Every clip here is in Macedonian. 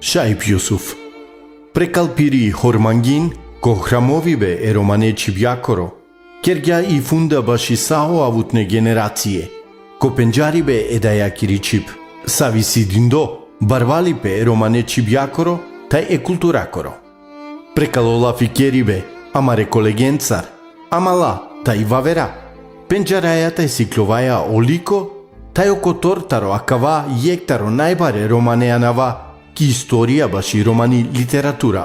Шаип Јусуф. Прекалпири хормангин, ко храмовибе е романечи бјакоро, кергја и фунда баши сао авутне генерације, ко пенџарибе е даја киричип, сависи диндо, барвалипе е романечи бјакоро, тај е културакоро. Прекалола фикерибе, амаре колегенцар, амала, тај вавера, пенџарајата е сикловаја олико, тај око тортаро акава јектаро најбаре романејанава, ки историја баши романи литература.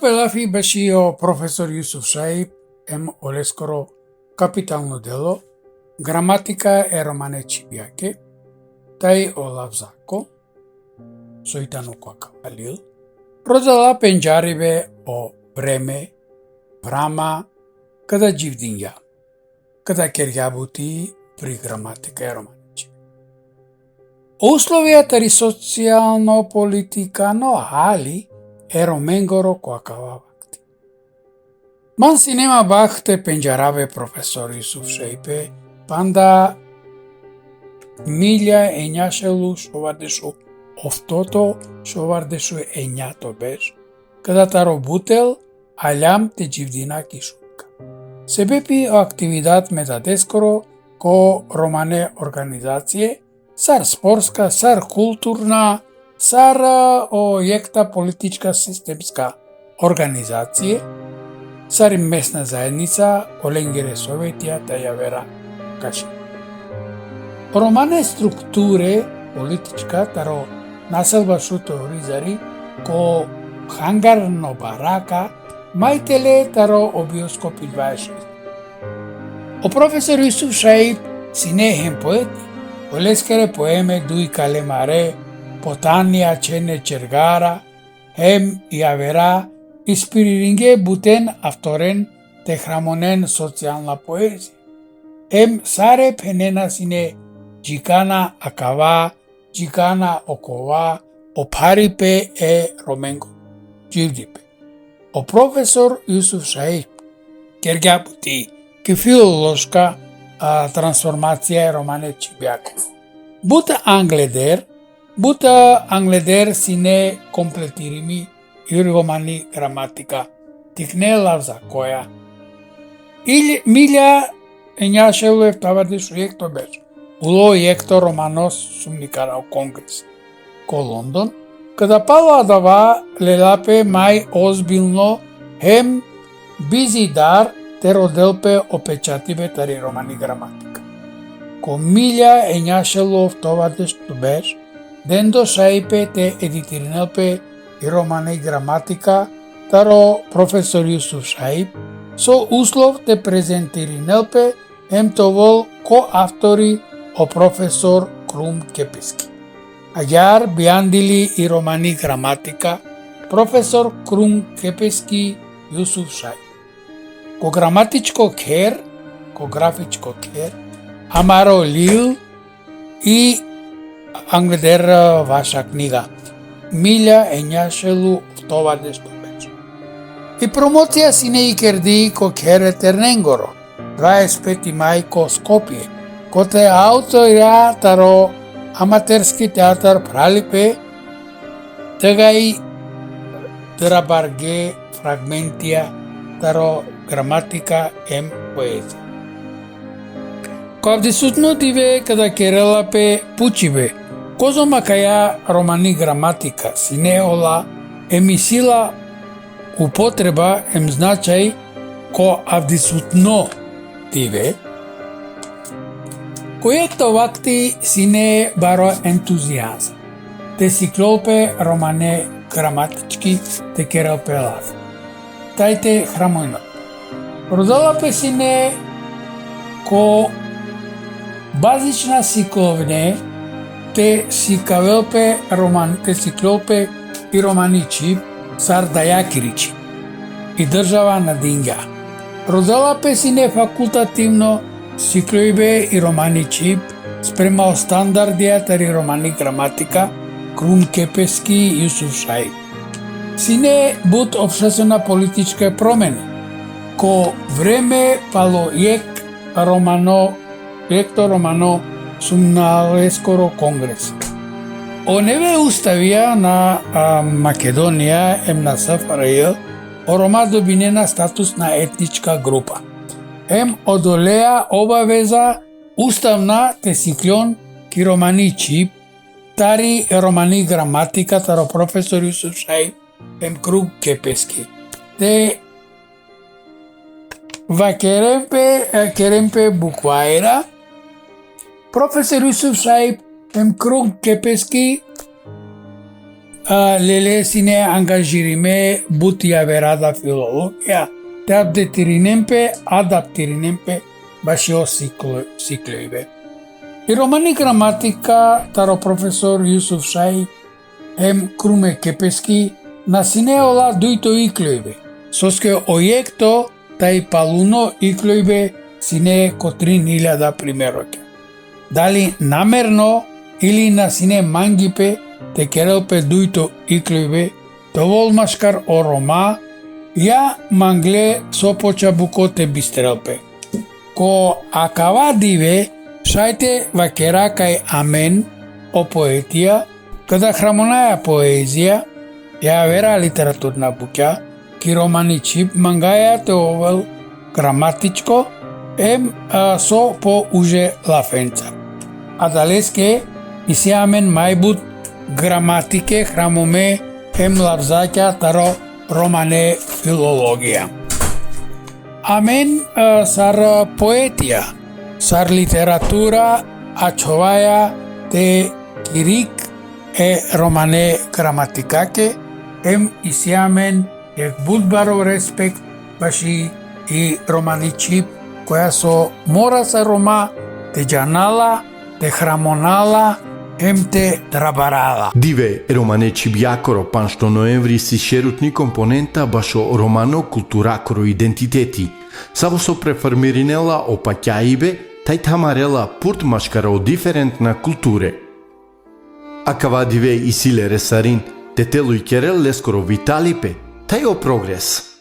Пелафи башио професор Јусуф Шаип ем олескоро капитално дело граматика е романечи бјаке, тај о лавзако, сојтану куакавалил, продала пенџарибе о време, прама, када дживдинја, када керјабути при граматика е романечи. Условијата ри социјално политикано, али е роменгоро куакава вакти. Манси нема бахте пенџараве професор Јусуф Шаипе, панда милја е њашелу шовардешу офтото шовардешу е њато беш, када таро бутел, алјам те дживдина кишутка. Себепи о активидат медадескоро ко романе организације, сар спорска, сар културна, сар о јекта политичка системска организација, сар месна заедница, оленгере советија та јавера каши. Романе структуре политичка таро населба шуто ризари ко хангарно барака мајтеле таро обиоскопи 26. О професор Јусуф Шаип си не хем поети, олескаре поеме дуи калемаре, потанија чене чергара, хем јавера, испириринге бутен авторен те храмонен социјална поезија. Хем саре пенена сине джикана акава, джикана окова, опарипе е роменго, дживдипе. О професор Јусуф Шаип, кергјабути ки филолошка трансформација е романечи бјако. Бута англедер сине комплетирими и романи граматика, тикне лавза која. Или милја е њашелу ефтаваде шујекто беш. Уло јекто романос сумникара о конгрес. Ко Лондон, када пала дава лелапе мај озбилно хем бизидар те роделпе опечативе тари романи граматика. Ко милја е њашелу ефтаваде што беш, дендо Шаипе те едитиринелпе и романи граматика таро професор Јусуф Шаип со услов те презентиринелпе емтовол ко автори о професор Крум Кепески. Аѓар бијандили и романи граматика професор Крум Кепески Јусуф Шаип. Ко граматичко кер, ко графичко кер, амаро лил и англедер ваша книга. Милја е њашелу втоваде што беше. И промоција си не и керди ко кере Терненгоро, 25 мај ко Скопје, ко те ауторија таро аматерски театар пралипе, тега и драбарге фрагментија таро граматика ем поезија. Ко авдисутно диве када керелапе пучибе, козома каја романи граматика си не ола емисила употреба ем значај ко авдисутно диве, којекто вакти си не баро ентузијазм. Те си клопе романе граматички те керелпе лав. Тајте храмојно. Продалапе си не ко базична сикловне те си кавелпе роман, те си клопе и романичи сар дајакиричи и држава на динга. Продалапе си не факултативно сиклојбе и романичи спрема стандардија тари романи граматика крун кепески Јусуф Шаип. Сине бут обшесена политичке промени, ко време пало јекто романо сумналескоро конгрес. Оневе уставија на Македонија на СФРЈ Рома добинена статус на етничка група. Одолеа обавеза уставна тесиклјон ки романи чип, тари романи граматика, таро професор Јусуф Шаип, круг кепески. Те керемпе букваира, професор Јусуф Шаип, круг кепески, леле сине ангажириме бутија верада филологија, те адаптиринемпе башио сиклојбе. И романи граматика, таро професор Јусуф Шаип, круме кепески, на синеола дуито иклојбе, соске ојекто тај палуно иклојбе сине ко 3000 примероке. Дали намерно или на сине мангипе те керелпе дуито иклојбе, довол машкар о Рома, ја мангле сопоча буко те бистрелпе. Ко акава диве, шајте вакера кај амен о поетија, када храмонаја поезија, ја вера литературна буќа, ки романи чип мангаја те овел граматичко, со по уже лафенца. А далеске исиамен мајбут граматике храмоме лавзаќа таро романе филологија. Амен сар поетија, сар литература, а човаја те кирик романе граматикаке, исиамен будбаро респект баши и романи чип, која со мора са рома, те џанала, те храмонала, те трабарала. Диве романечи бјакоро паншто ноември си шерутни компонента башо романо културакоро идентитети. Саво со префармиринела опаќаибе, тај тамарела пурт машкаро диферентна културе. Акава диве и силе ресарин, те тело и керел лескоро виталипе, тај о прогрес.